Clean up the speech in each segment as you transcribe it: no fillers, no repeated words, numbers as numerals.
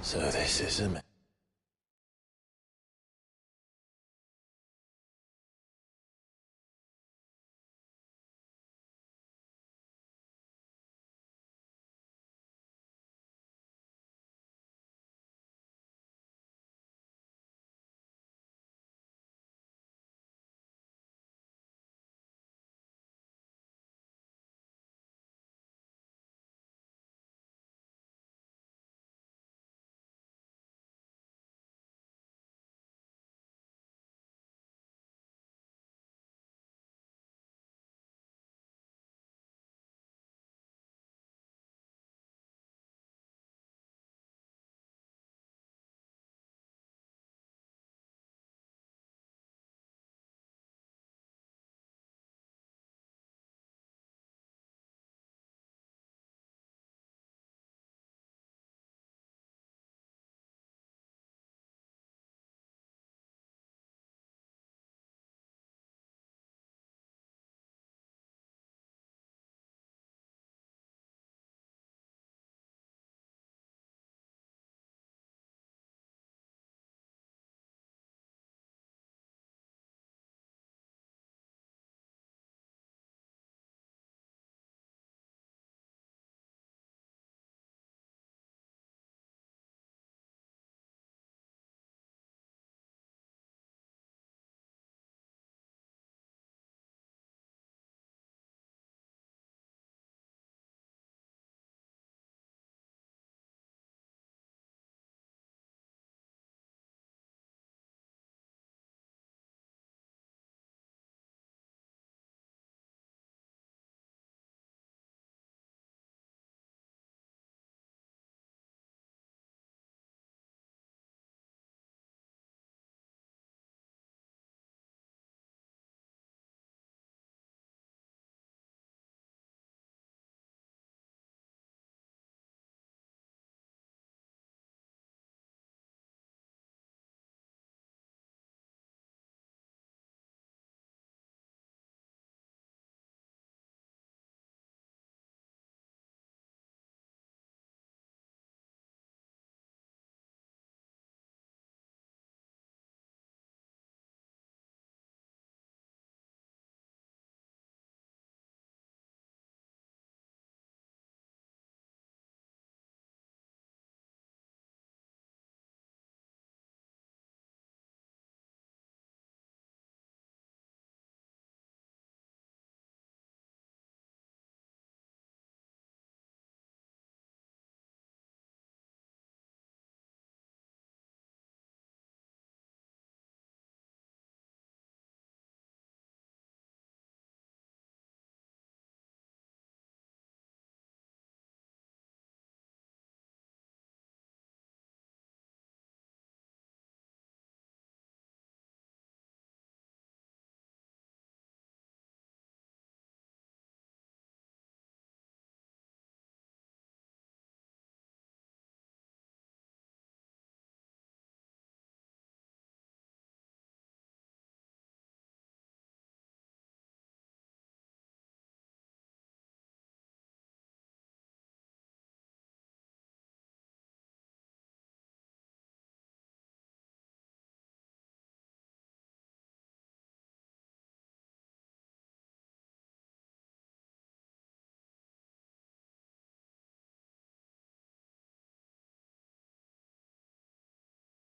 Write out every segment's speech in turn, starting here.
So this is a...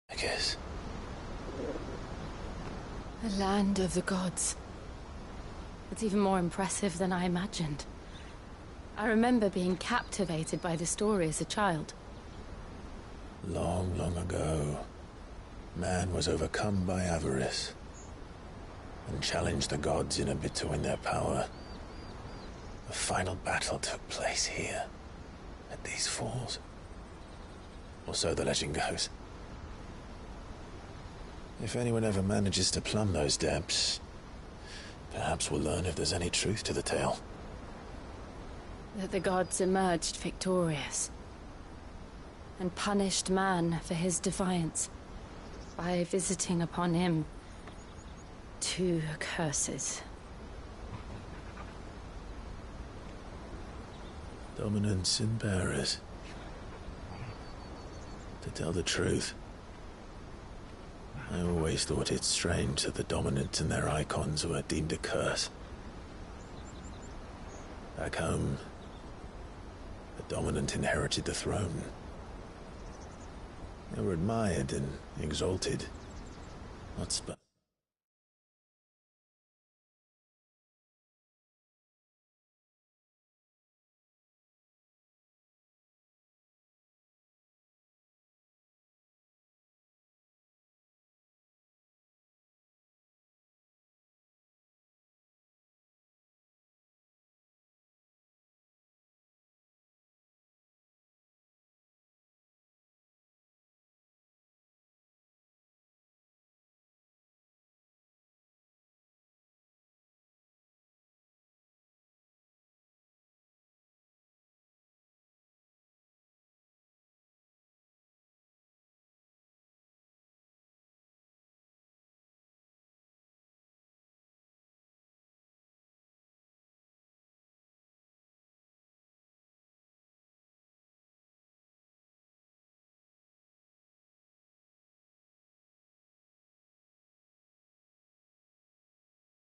I guess. The land of the gods. It's even more impressive than I imagined. I remember being captivated by the story as a child. Long, long ago, man was overcome by avarice and challenged the gods in a bid to win their power. The final battle took place here, at these falls. Or so the legend goes. If anyone ever manages to plumb those depths, perhaps we'll learn if there's any truth to the tale. That the gods emerged victorious and punished man for his defiance by visiting upon him 2 curses. Dominance and bearers. To tell the truth, I always thought it strange that the dominant and their icons were deemed a curse. Back home, the dominant inherited the throne. They were admired and exalted, not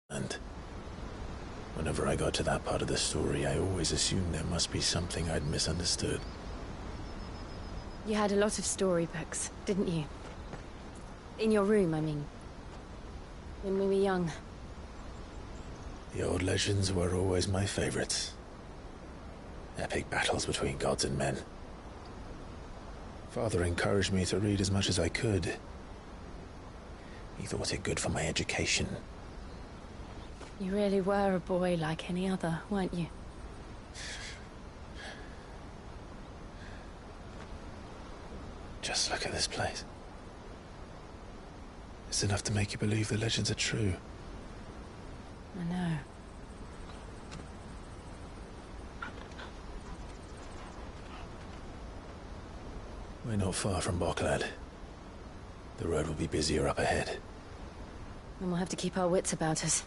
and whenever I got to that part of the story, I always assumed there must be something I'd misunderstood. You had a lot of storybooks, didn't you? In your room, I mean. When we were young. The old legends were always my favorites. Epic battles between gods and men. Father encouraged me to read as much as I could. He thought it good for my education. You really were a boy like any other, weren't you? Just look at this place. It's enough to make you believe the legends are true. I know. We're not far from Boklad. The road will be busier up ahead. And we'll have to keep our wits about us.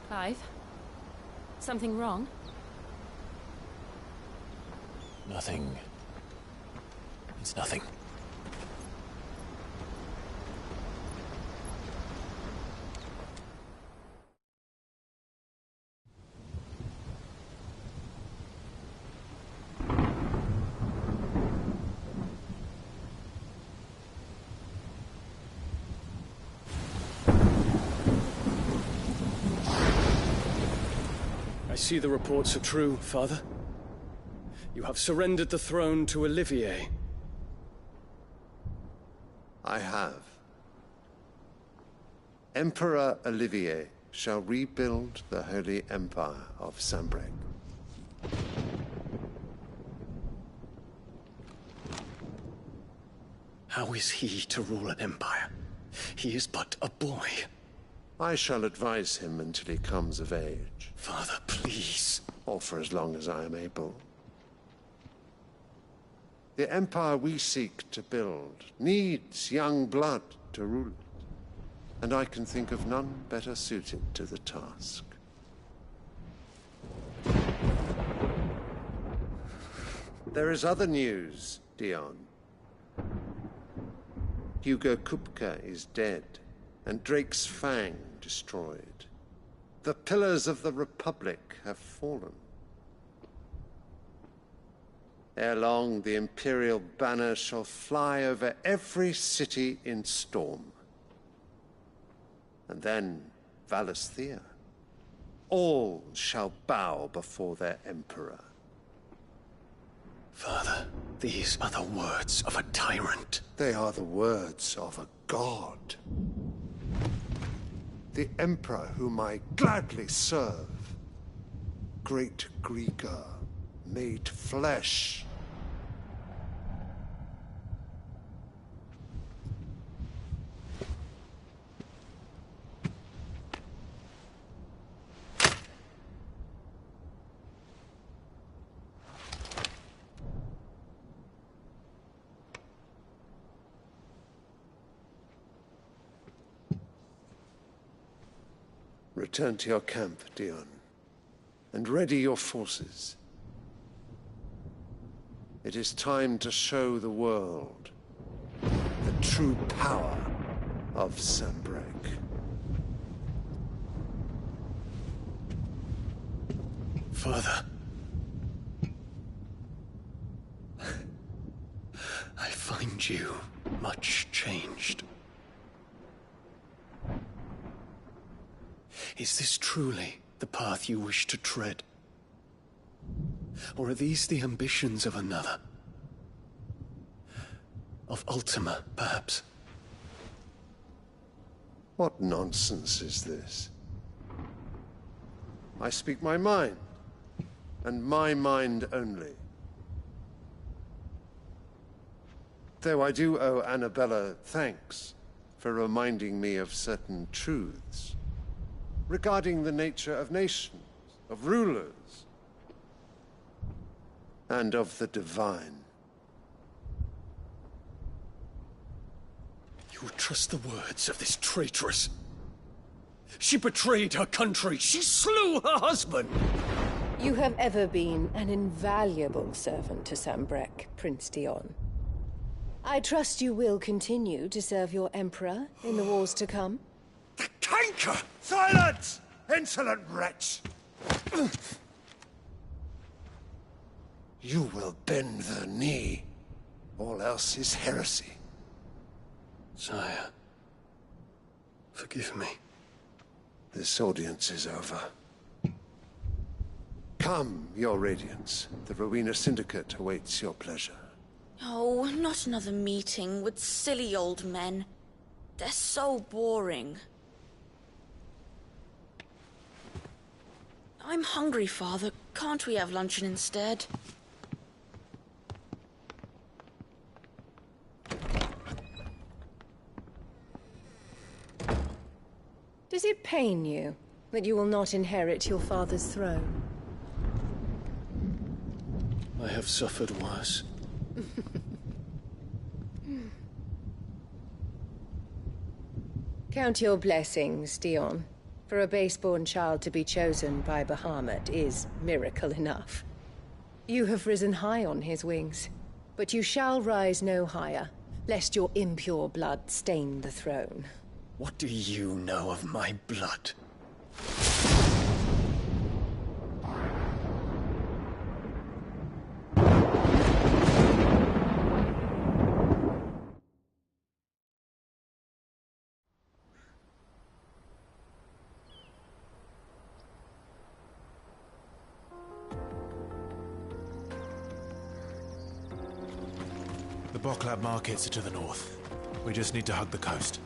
Clive? Something wrong? Nothing. It's nothing. I see the reports are true, Father. You have surrendered the throne to Olivier. I have. Emperor Olivier shall rebuild the Holy Empire of Sanbreque. How is he to rule an empire? He is but a boy. I shall advise him until he comes of age. Father, please. Or for as long as I am able. The empire we seek to build needs young blood to rule it, and I can think of none better suited to the task. There is other news, Dion. Hugo Kupka is dead, and Drake's Fang destroyed. The pillars of the Republic have fallen. Ere long, the Imperial banner shall fly over every city in Storm. And then, Valisthea. All shall bow before their Emperor. Father, these are the words of a tyrant. They are the words of a god. The Emperor whom I gladly serve. Great Greager, made flesh. Return to your camp, Dion, and ready your forces. It is time to show the world the true power of Sanbreque. Father. I find you much changed. Is this truly the path you wish to tread? Or are these the ambitions of another? Of Ultima, perhaps? What nonsense is this? I speak my mind, and my mind only. Though I do owe Annabella thanks for reminding me of certain truths regarding the nature of nations, of rulers, and of the divine. You would trust the words of this traitress? She betrayed her country. She slew her husband. You have ever been an invaluable servant to Sanbreque, Prince Dion. I trust you will continue to serve your Emperor in the wars to come. The canker! Silence! Insolent wretch! You will bend the knee. All else is heresy. Sire, forgive me. This audience is over. Come, your Radiance. The Rowena Syndicate awaits your pleasure. Oh, not another meeting with silly old men. They're so boring. I'm hungry, Father. Can't we have luncheon instead? Does it pain you that you will not inherit your father's throne? I have suffered worse. Count your blessings, Dion. For a base-born child to be chosen by Bahamut is miracle enough. You have risen high on his wings, but you shall rise no higher, lest your impure blood stain the throne. What do you know of my blood? The Boklab markets are to the north. We just need to hug the coast.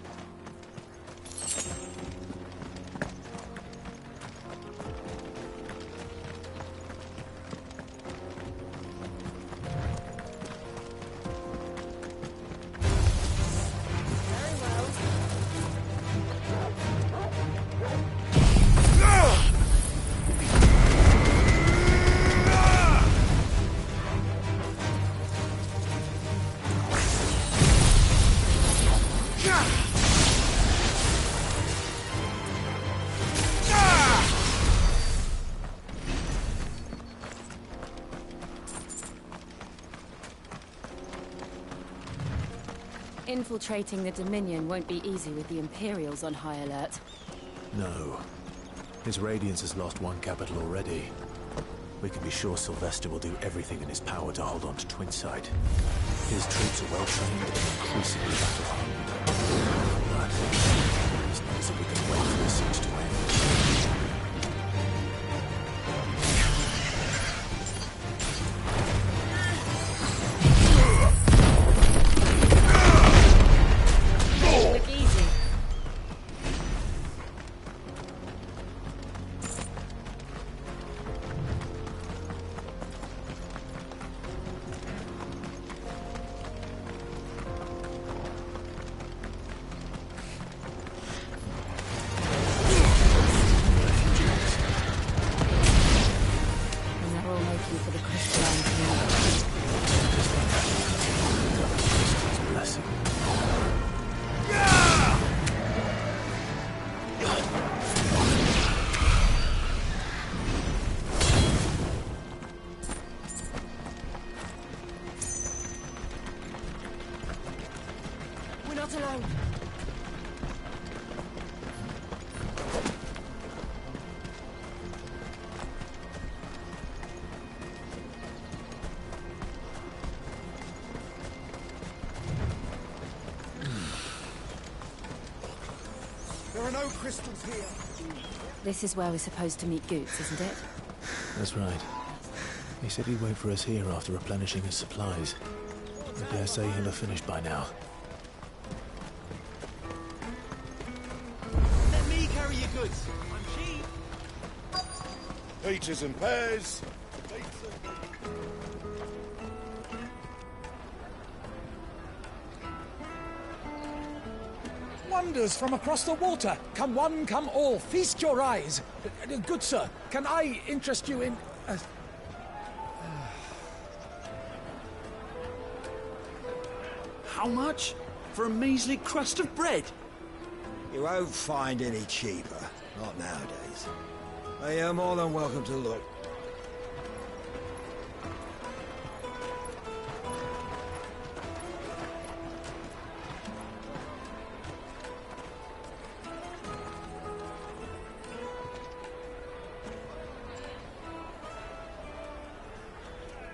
Infiltrating the Dominion won't be easy with the Imperials on high alert. No. His Radiance has lost one capital already. We can be sure Sylvester will do everything in his power to hold on to Twinside. His troops are well-trained and increasingly battle-hardened. But it's not as if we can wait for the siege to end. Look easy. not alone. There are no crystals here. This is where we're supposed to meet Goots, isn't it? That's right. He said he'd wait for us here after replenishing his supplies. I dare say he'll have finished by now. Let me carry your goods. I'm cheap. Peaches and pears. Wonders from across the water. Come one, come all. Feast your eyes. Good sir, can I interest you in... How much? For a measly crust of bread? You won't find any cheaper. Not nowadays. But you're more than welcome to look.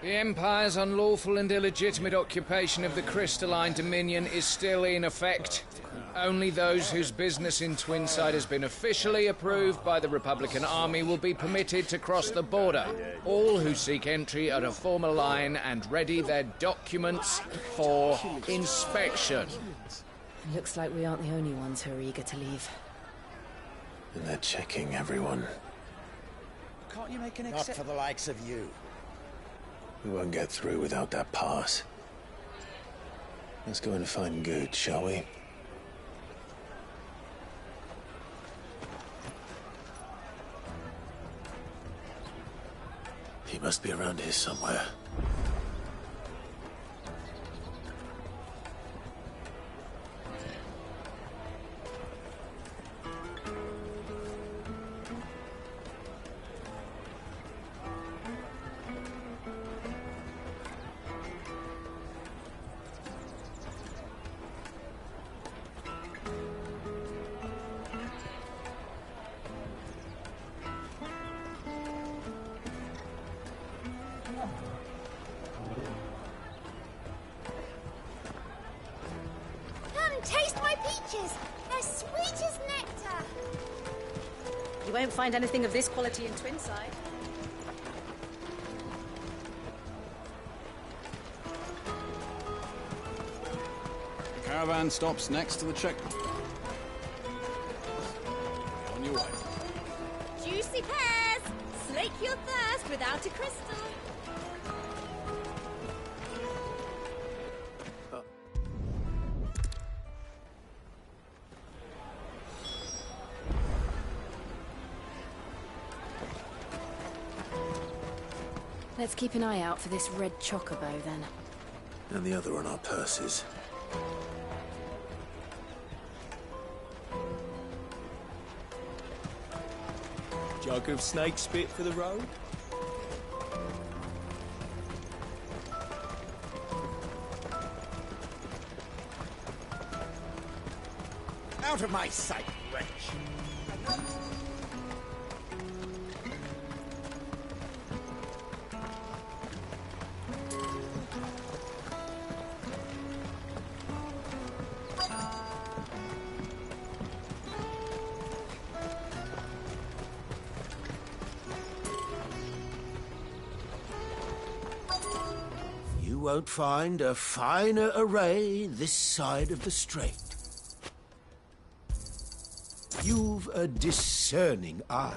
The Empire's unlawful and illegitimate occupation of the crystalline dominion is still in effect. Only those whose business in Twinside has been officially approved by the Republican Army will be permitted to cross the border. All who seek entry are to form a line and ready their documents for inspection. Looks like we aren't the only ones who are eager to leave. And they're checking everyone. Can't you make an exception? Not for the likes of you. We won't get through without that pass. Let's go and find Good, shall we? He must be around here somewhere. Taste my peaches! They're sweet as nectar! You won't find anything of this quality in Twinside. The caravan stops next to the checkpoint. On your way. Juicy pears! Slake your thirst without a crystal! Let's keep an eye out for this red chocobo, then. And the other on our purses. Jug of snake spit for the road? Out of my sight, wretch! You won't find a finer array this side of the strait. You've a discerning eye.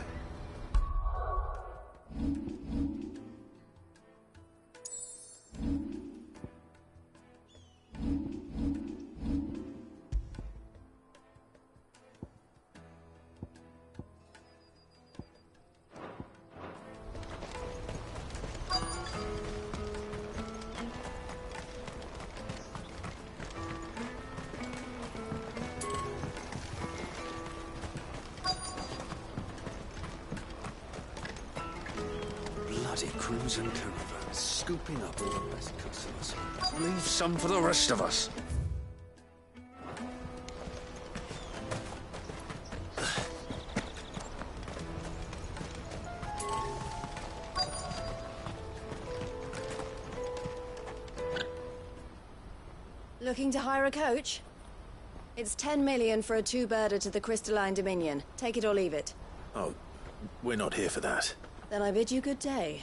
Bloody crews and caravans, scooping up all the best customers. Leave some for the rest of us. Looking to hire a coach? It's 10 million for a two-birder to the Crystalline Dominion. Take it or leave it. Oh, we're not here for that. Then I bid you good day.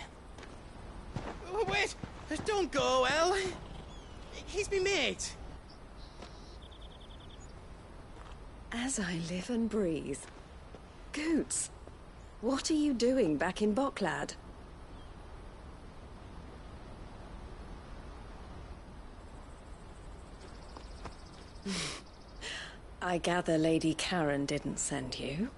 Oh, wait! Don't go, El! He's me mate! As I live and breathe. Goots, what are you doing back in Bocklad? I gather Lady Karen didn't send you.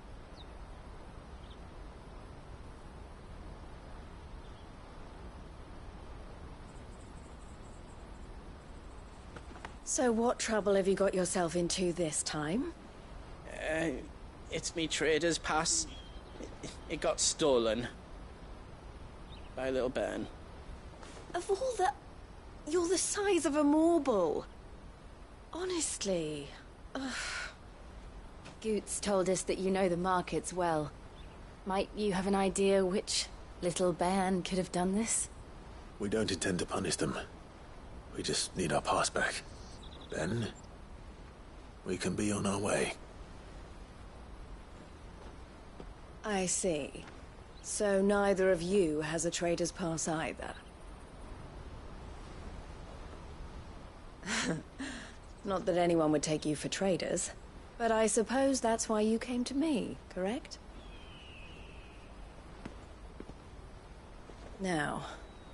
So what trouble have you got yourself into this time? It's me trader's pass. It got stolen. By a little bairn. Of all the... You're the size of a marble. Honestly. Ugh. Goots told us that you know the markets well. Might you have an idea which little bairn could have done this? We don't intend to punish them. We just need our pass back. Then, we can be on our way. I see. So neither of you has a trader's pass either. Not that anyone would take you for traders, but I suppose that's why you came to me, correct? Now,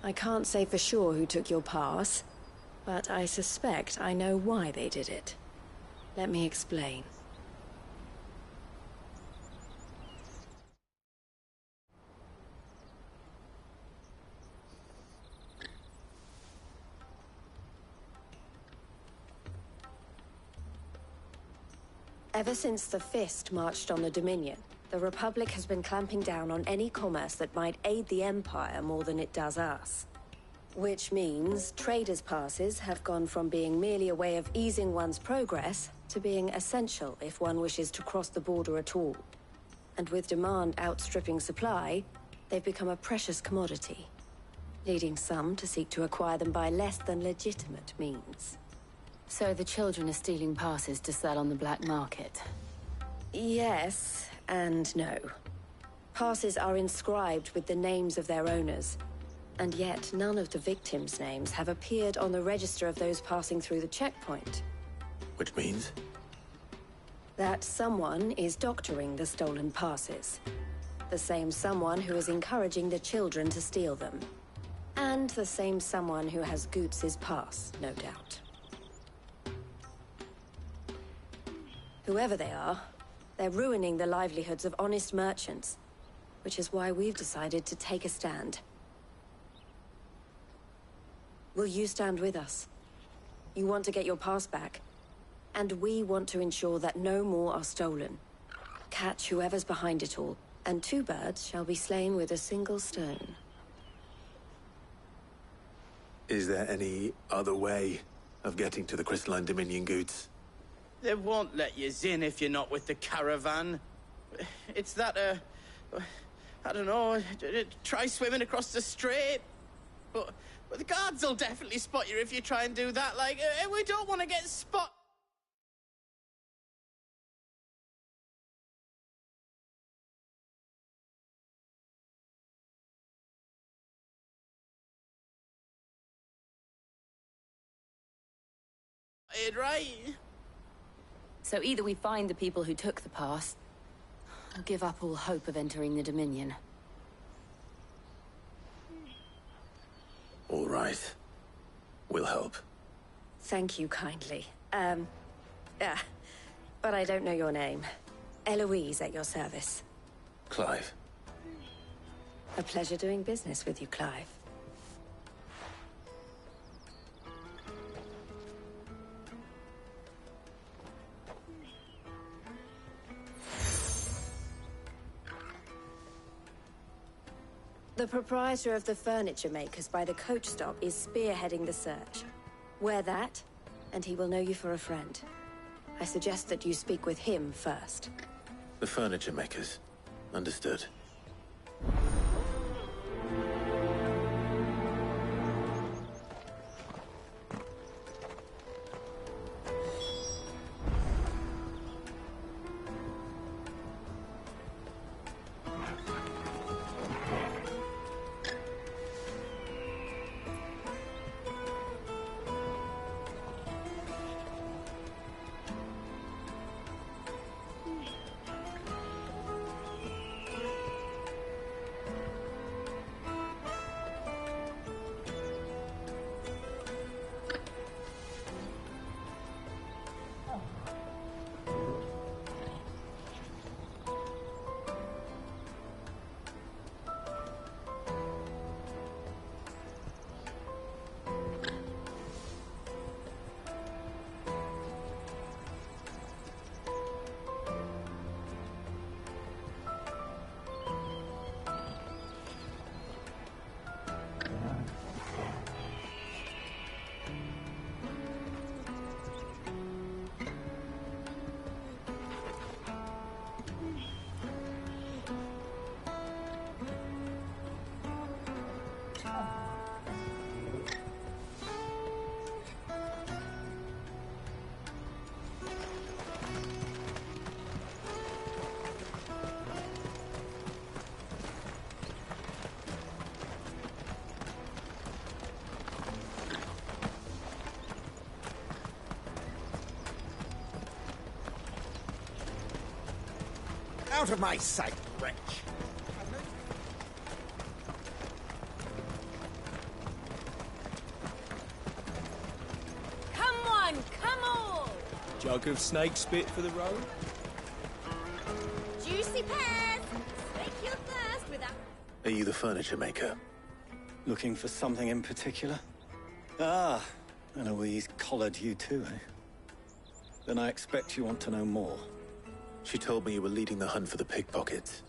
I can't say for sure who took your pass, but I suspect I know why they did it. Let me explain. Ever since the Fist marched on the Dominion, the Republic has been clamping down on any commerce that might aid the Empire more than it does us. Which means traders' passes have gone from being merely a way of easing one's progress to being essential if one wishes to cross the border at all. And with demand outstripping supply, they've become a precious commodity, leading some to seek to acquire them by less than legitimate means. So the children are stealing passes to sell on the black market? Yes, and no. Passes are inscribed with the names of their owners, and yet none of the victims' names have appeared on the register of those passing through the checkpoint. Which means? That someone is doctoring the stolen passes. The same someone who is encouraging the children to steal them. And the same someone who has Goots's pass, no doubt. Whoever they are, they're ruining the livelihoods of honest merchants, which is why we've decided to take a stand. Will you stand with us? You want to get your pass back, and we want to ensure that no more are stolen. Catch whoever's behind it all, and two birds shall be slain with a single stone. Is there any other way of getting to the Crystalline Dominion, Goots? They won't let you in if you're not with the caravan. It's that, I don't know, try swimming across the strait. But the guards will definitely spot you if you try and do that. Like, we don't want to get spot. Right? So either we find the people who took the pass, or give up all hope of entering the Dominion. All right. We'll help. Thank you kindly. But I don't know your name. Eloise at your service. Clive. A pleasure doing business with you, Clive. The proprietor of the furniture makers by the coach stop is spearheading the search. Wear that, and he will know you for a friend. I suggest that you speak with him first. The furniture makers. Understood. out of my sight, wretch! Come on, come all! Jug of snake spit for the road? Juicy pears! Slake your thirst without... Are you the furniture maker? Looking for something in particular? Ah, Eloise collared you too, eh? Then I expect you want to know more. She told me you were leading the hunt for the pickpockets.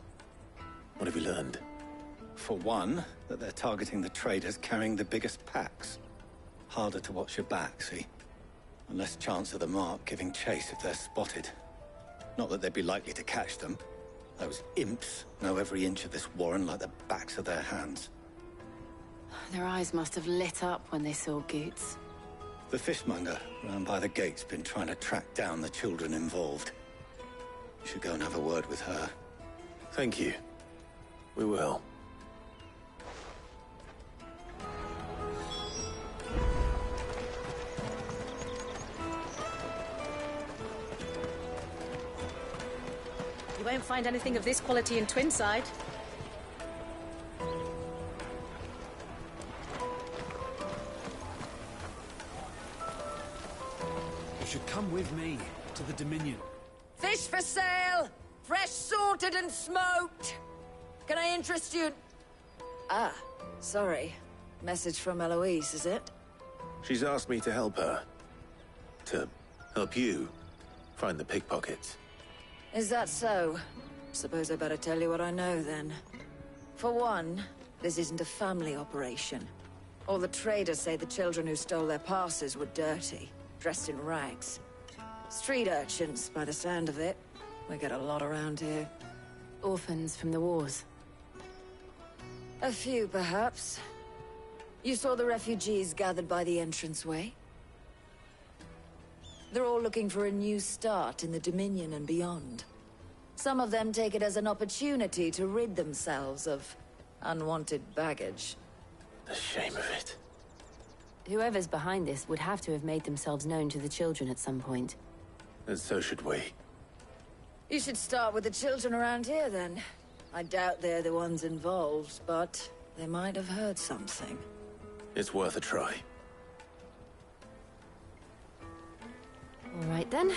What have you learned? For one, that they're targeting the traders carrying the biggest packs. Harder to watch your back, see? And less chance of the mark giving chase if they're spotted. Not that they'd be likely to catch them. Those imps know every inch of this warren like the backs of their hands. Their eyes must have lit up when they saw Goots. The fishmonger round by the gate's been trying to track down the children involved. You should go and have a word with her. Thank you. We will. You won't find anything of this quality in Twinside. You should come with me to the Dominion. Fish for sale! Fresh sorted and smoked! Can I interest you? Ah, sorry. Message from Eloise, is it? She's asked me to help her. To help you find the pickpockets. Is that so? Suppose I better tell you what I know, then. For one, this isn't a family operation. All the traders say the children who stole their passes were dirty, dressed in rags. Street urchins, by the sound of it. We get a lot around here. Orphans from the wars. A few, perhaps. You saw the refugees gathered by the entranceway? They're all looking for a new start in the Dominion and beyond. Some of them take it as an opportunity to rid themselves of unwanted baggage. The shame of it. Whoever's behind this would have to have made themselves known to the children at some point. And so should we. You should start with the children around here, then. I doubt they're the ones involved, but they might have heard something. It's worth a try. All right, then.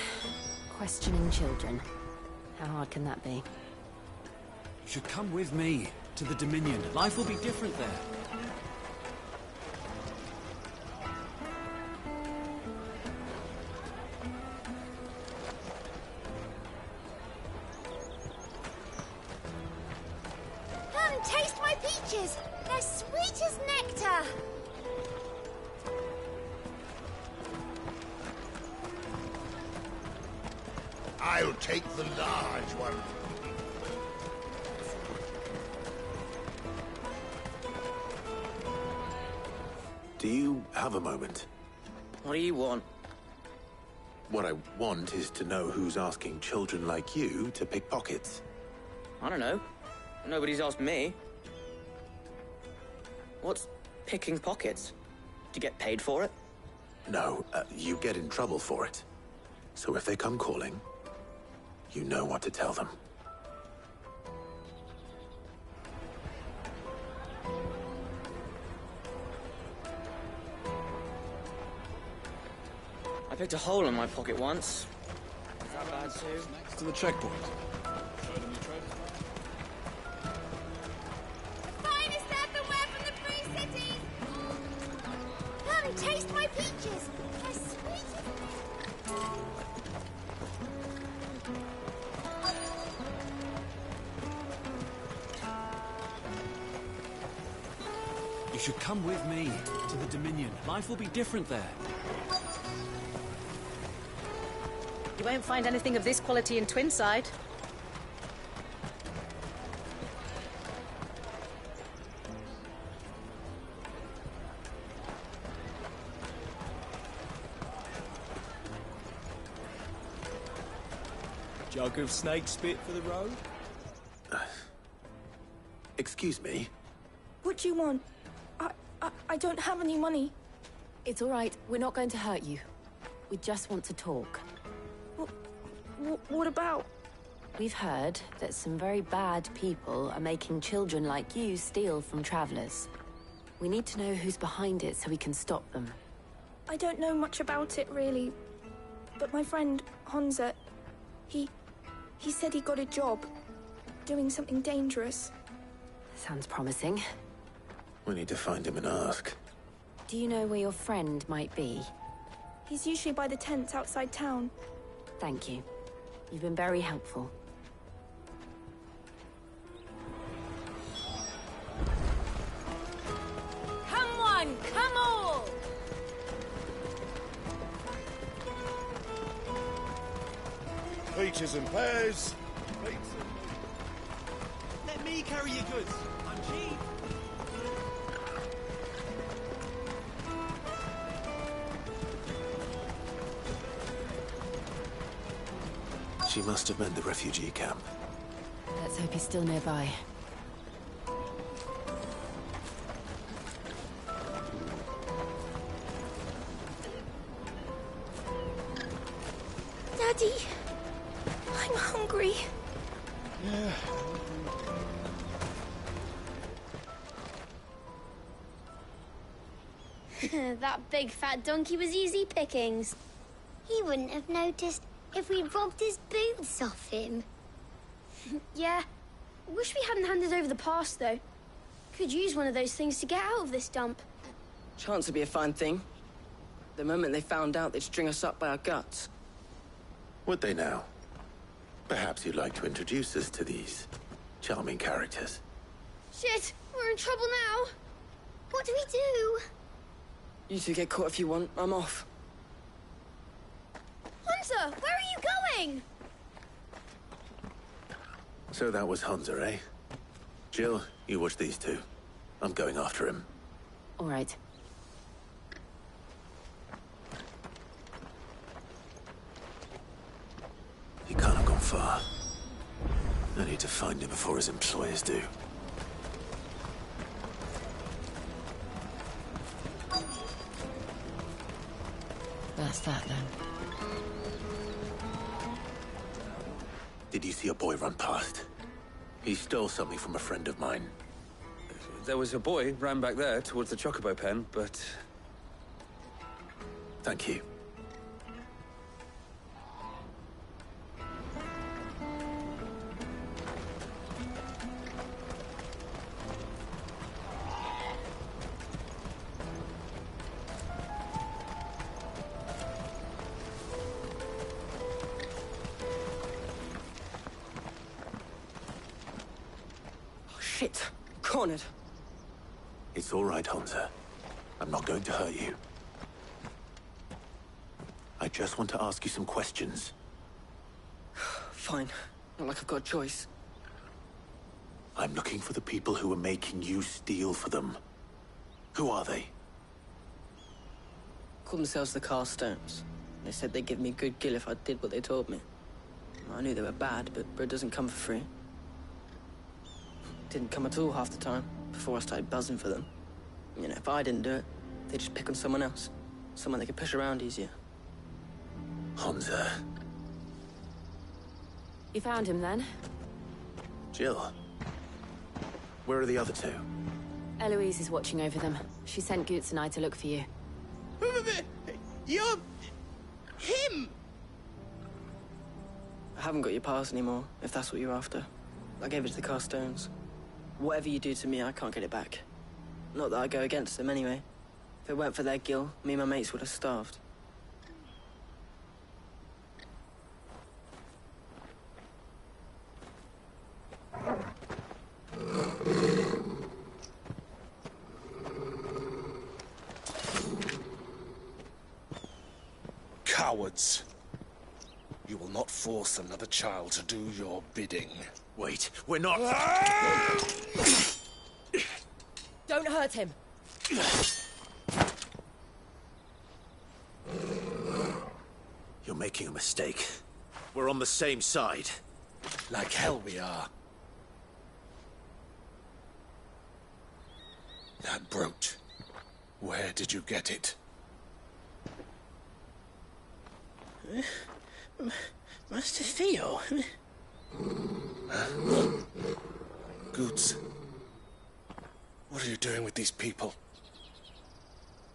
Questioning children. How hard can that be? You should come with me to the Dominion. Life will be different there. Come, taste my peaches! They're sweet as nectar! I'll take the large one. Do you have a moment? What do you want? What I want is to know who's asking children like you to pick pockets. I don't know. Nobody's asked me. What's picking pockets? Do you get paid for it? No, you get in trouble for it. So if they come calling, you know what to tell them. I picked a hole in my pocket once. Is that bad too? Next to the checkpoint. Finest earthenware from the Free Cities! Come, taste my peaches! They're sweet as You should come with me to the Dominion. Life will be different there. You won't find anything of this quality in Twinside. Jug of snake spit for the road? Excuse me? What do you want? I don't have any money. It's all right. We're not going to hurt you. We just want to talk. What about? We've heard that some very bad people are making children like you steal from travelers. We need to know who's behind it so we can stop them. I don't know much about it, really. But my friend, Honza, he said he got a job doing something dangerous. Sounds promising. We need to find him and ask. Do you know where your friend might be? He's usually by the tents outside town. Thank you. You've been very helpful. Come one, come all! Peaches and pears. Let me carry your goods. I'm cheap. She must have meant the refugee camp. Let's hope he's still nearby. Daddy, I'm hungry. Yeah. That big fat donkey was easy pickings. He wouldn't have noticed if we'd robbed his boots off him. Yeah. Wish we hadn't handed over the pass, though. Could use one of those things to get out of this dump. Chance would be a fine thing. The moment they found out, they'd string us up by our guts. Would they now? Perhaps you'd like to introduce us to these charming characters. Shit, we're in trouble now. What do we do? You two get caught if you want. I'm off. Hunter, where are you going? So that was Hunter, eh? Jill, you watch these two. I'm going after him. All right. He can't have gone far. I need to find him before his employers do. That's that, then. Did you see a boy run past? He stole something from a friend of mine. There was a boy ran back there towards the Chocobo pen, but... Thank you. Shit. Cornered. It's all right, Hunter. I'm not going to hurt you. I just want to ask you some questions. Fine. Not like I've got a choice. I'm looking for the people who are making you steal for them. Who are they? Called themselves the Carstones. They said they'd give me good gill if I did what they told me. I knew they were bad, but bread doesn't come for free. Didn't come at all half the time, before I started buzzing for them. You know, if I didn't do it, they'd just pick on someone else. Someone they could push around easier. Hunter. You found him, then? Jill. Where are the other two? Eloise is watching over them. She sent Goots and I to look for you. You're... him! I haven't got your pass anymore, if that's what you're after. I gave it to the Carstones. Whatever you do to me, I can't get it back. Not that I go against them, anyway. If it weren't for their gill, me and my mates would have starved. Cowards. You will not force another child to do your bidding. Wait, we're not... Don't hurt him. You're making a mistake. We're on the same side. Like hell we are. That brooch. Where did you get it? Master Theo? Goods. What are you doing with these people?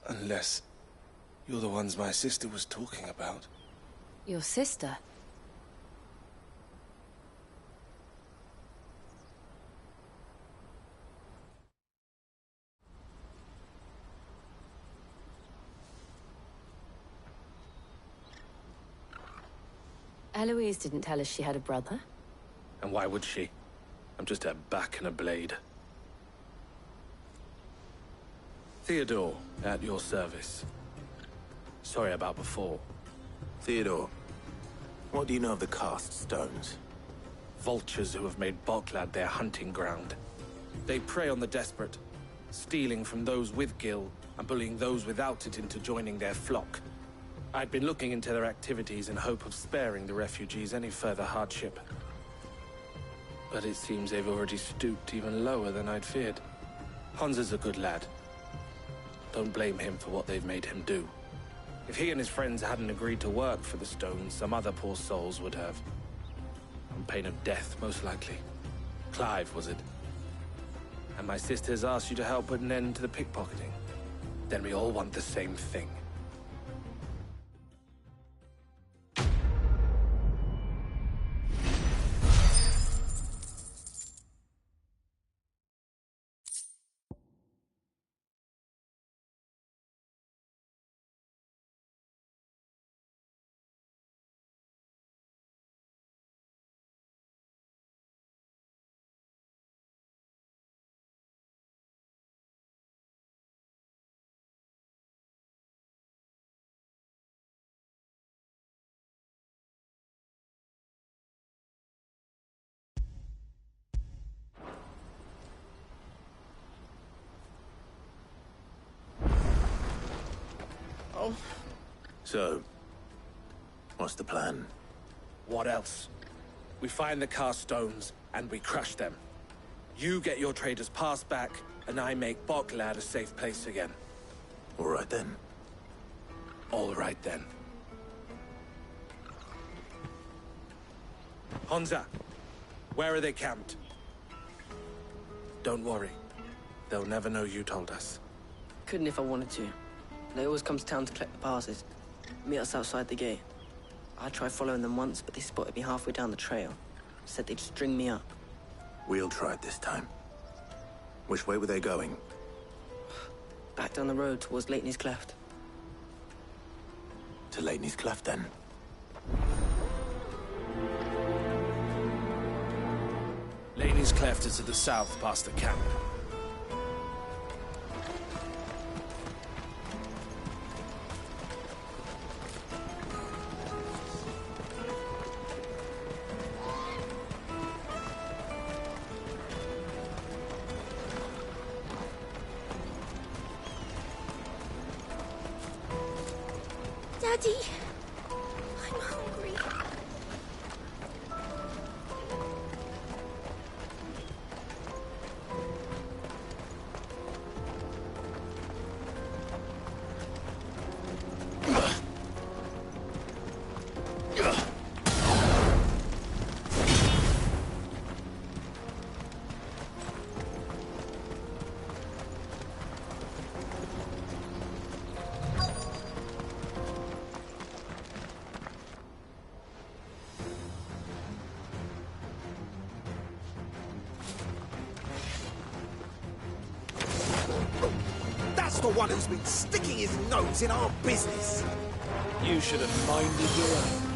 Unless you're the ones my sister was talking about. Your sister? Eloise didn't tell us she had a brother. And why would she? I'm just her back and a blade. Theodore, at your service. Sorry about before. Theodore, what do you know of the cast stones? Vultures who have made Boklad their hunting ground. They prey on the desperate, stealing from those with gil and bullying those without it into joining their flock. I'd been looking into their activities in hope of sparing the refugees any further hardship. But it seems they've already stooped even lower than I'd feared. Hans is a good lad. Don't blame him for what they've made him do. If he and his friends hadn't agreed to work for the stones, some other poor souls would have. On pain of death, most likely. Clive, was it? And my sisters asked you to help put an end to the pickpocketing. Then we all want the same thing. Oh. So, what's the plan? What else? We find the cast stones, and we crush them. You get your traders pass back, and I make Boklad a safe place again. All right then. All right then. Honza, where are they camped? Don't worry. They'll never know you told us. Couldn't if I wanted to. They always come to town to collect the passes. Meet us outside the gate. I tried following them once, but they spotted me halfway down the trail. Said they'd string me up. We'll try it this time. Which way were they going? Back down the road towards Leitney's Cleft. To Leitney's Cleft, then. Leitney's Cleft is to the south, past the camp. Daddy, I'm hungry. That's the one who's been sticking his nose in our business. You should have minded your own.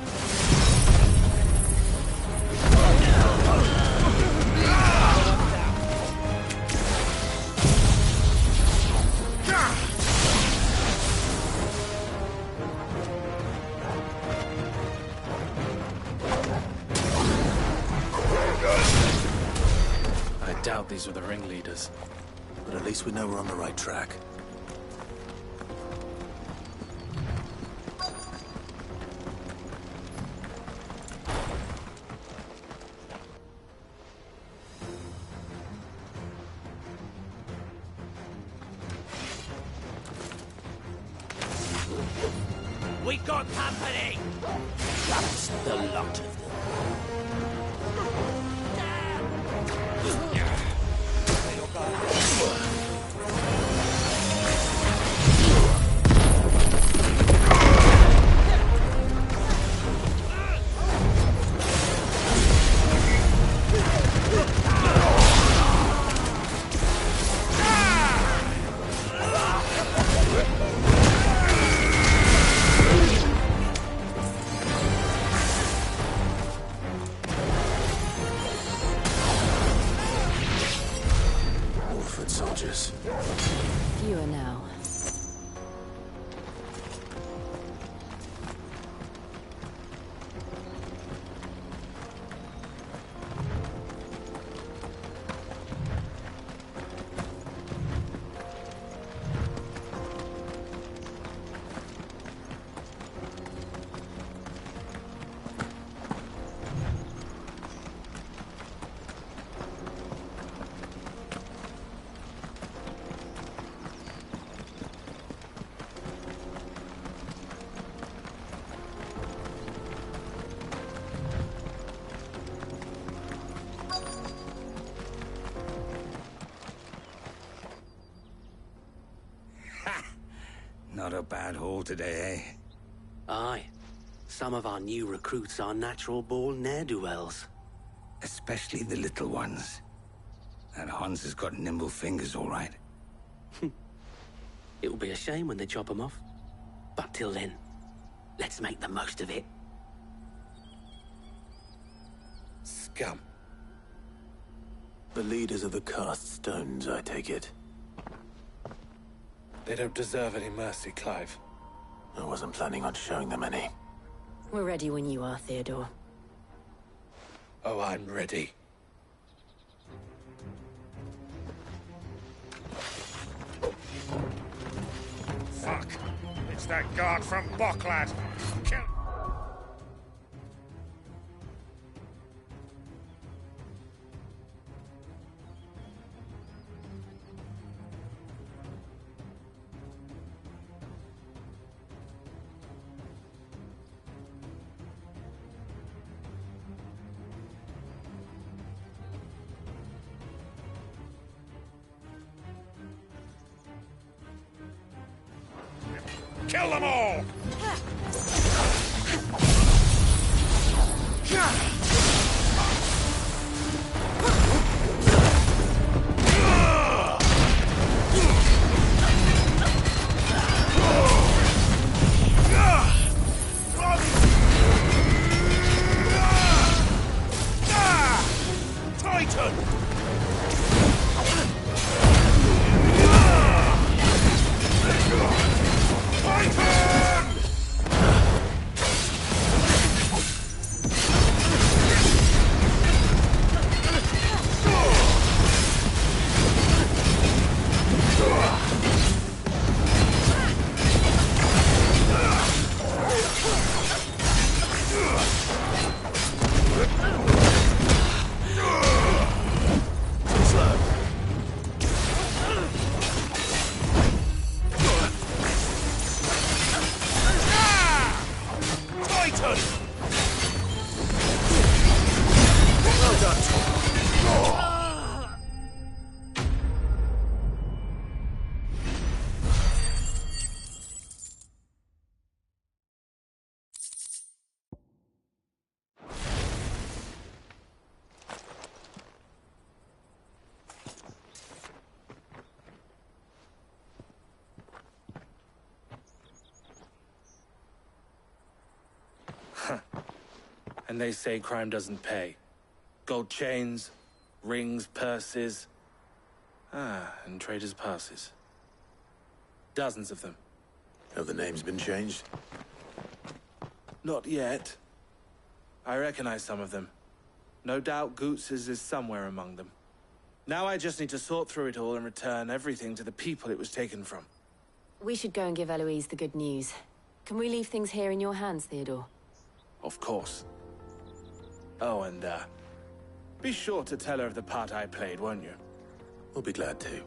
I doubt these were the ringleaders. But at least we know we're on the right track. We got company! That's the lot of them. guards? Fewer now. Not a bad haul today, eh? Aye. Some of our new recruits are natural-born ne'er-do-wells. Especially the little ones. That Hans has got nimble fingers, all right. It will be a shame when they chop them off. But till then, let's make the most of it. Scum. The leaders of the cast stones, I take it. They don't deserve any mercy, Clive. I wasn't planning on showing them any. We're ready when you are, Theodore. Oh, I'm ready. Fuck! It's that guard from Bocklad! Kill... Kill them all! And they say crime doesn't pay. Gold chains, rings, purses. And traders' passes. Dozens of them. Have the names been changed? Not yet. I recognize some of them. No doubt Goots's is somewhere among them. Now I just need to sort through it all and return everything to the people it was taken from. We should go and give Eloise the good news. Can we leave things here in your hands, Theodore? Of course. Oh, and, be sure to tell her of the part I played, won't you? We'll be glad to.